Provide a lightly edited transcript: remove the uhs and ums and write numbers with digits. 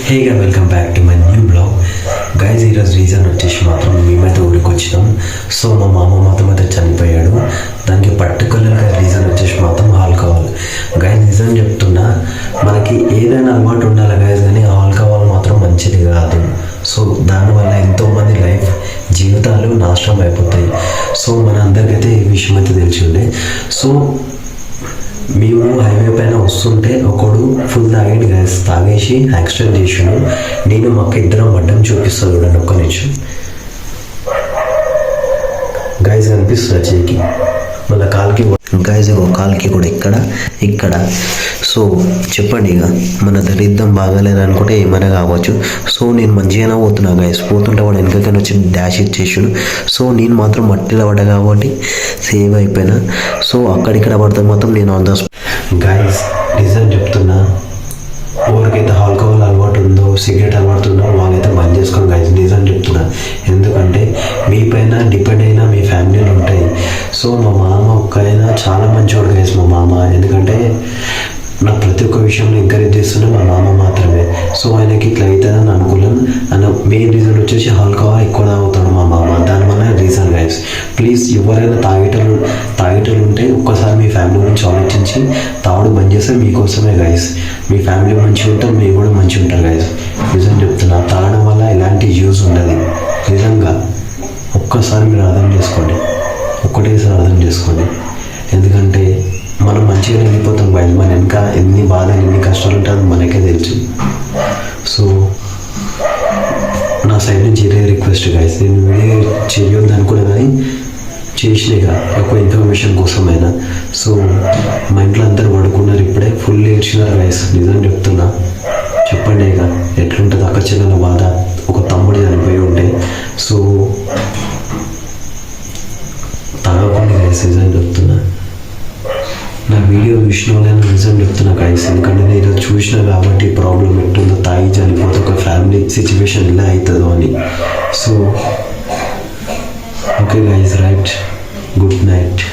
హేగా welcome back to my new blog guys. ఈరోజు reason వచ్చేసి మాత్రం మేమైతే ఊరికి వచ్చినాం. సో మా మామ మాత్రం అయితే చనిపోయాడు. దానికి పర్టికులర్గా రీజన్ వచ్చేసి మాత్రం ఆల్కహాల్. గైజ్ నిజం చెప్తున్నా, మనకి ఏదైనా అలవాటు ఉండాలి గైజ్, కానీ ఆల్కహాల్ మాత్రం మంచిది కాదు. సో దానివల్ల ఎంతోమంది లైఫ్ జీవితాలు నాశనం అయిపోతాయి. సో మన అందరికైతే ఈ విషయం అయితే తెలిసి ఉండే. సో మేము హైవే పైన వస్తుంటే ఒకడు ఫుల్ తాగేటి గైస్, తాగేసి యాక్సిడెంట్ చేసాడు. నేను మాకు ఇద్దరం అడ్డం చూపిస్తాను చూడండి, ఒక్క నిమిషం గైజ్. కనిపిస్తుంది చేయికి, మళ్ళీ కాలుకి గైజ్, కాలుకి కూడా ఇక్కడ. సో చెప్పండి, ఇక మన దరిద్రం బాగాలేదు అనుకుంటే ఏమైనా కావచ్చు. సో నేను మంచిగానే పోతున్నా గైజ్, పోతుంటే వాడు వెనకకైనా వచ్చి డాష్ ఇచ్చేసాడు. సో నేను మాత్రం మట్టిలో పడ్డా కాబట్టి సేవ్ అయిపోయినా. సో అక్కడిక్కడ పడితే మాత్రం నేను ఆన్ ద గైజ్ నిజం చెప్తున్నా, ఎవరికైతే ఆల్కహాల్ అలవాటు ఉందో, సిగరెట్ అలవాటు ఉందో వాళ్ళైతే బంద్ చేసుకోండి గైజ్. నిజం చెప్తున్నా, ఎందుకంటే మీ పైన డిపెండ్ అయినా మీ ఫ్యామిలీలు ఉంటాయి. సో మా మామ ఒక్కైనా చాలా మంచివాడు గైజ్ మా మామ, ఎందుకంటే నాకు ప్రతి ఒక్క విషయంలో ఎంకరేజ్ చేస్తున్నా మా మామ మాత్రమే. సో ఆయనకి ఇట్లా అవుతుందని అనుకోలేను. అన్న మెయిన్ రీజన్ వచ్చేసి ఆల్కహాల్ ఎక్కువ తాగుతాడు మా మామ, దానివల్ల రీజన్ గైస్. ప్లీజ్ ఎవరైనా తాగేటోళ్ళు ఉంటే ఒక్కసారి మీ ఫ్యామిలీ గురించి ఆలోచించి తాగడం బంద్ చేస్తే మీకోసమే గైస్. మీ ఫ్యామిలీ మంచిగా ఉంటారు, మీరు కూడా మంచిగా ఉంటారు గైస్. నిజం చెప్తున్నా, తాగడం వల్ల ఎలాంటి యూజ్ ఉండదు. నిజంగా ఒక్కసారి మీరు అర్థం చేసుకోండి, ఒక్కటేసారి అర్థం చేసుకోండి. ఎందుకంటే మనం మంచిగా వెళ్ళిపోతాం గైస్, మన వెనక ఎన్ని బాధలు ఎన్ని కష్టాలు ఉంటాయో మనకే తెలుసు. సో నా సైడ్ నుంచి ఇదే రిక్వెస్ట్ గైస్, నేను వీడియో చేయొద్దు అనుకున్నా కానీ చేసినాయిగా ఎక్కువ ఇన్ఫర్మేషన్ కోసమైనా. సో మా ఇంట్లో అందరూ పడుకున్నారు, ఇప్పుడే ఫుల్ ఏడ్చినారు గైస్. నిజం చెప్తున్నా, చెప్పండి ఇక ఎట్లుంటుంది అక్క చెల్లెల బాధ, ఒక తమ్ముడు చనిపోయి ఉంటే. సో తాగకుండా గైస్, నిజం చెప్తున్నా. నా వీడియో చూసిన వాళ్ళని నిజం చెప్తున్నా గైస్, ఎందుకంటే నేను ఈరోజు చూసినా కాబట్టి ప్రాబ్లం ఎట్టుందో, తాగి చనిపోతే ఒక ఫ్యామిలీ సిచ్యువేషన్ ఎలా అవుతుందో అని. So okay guys, right, good night.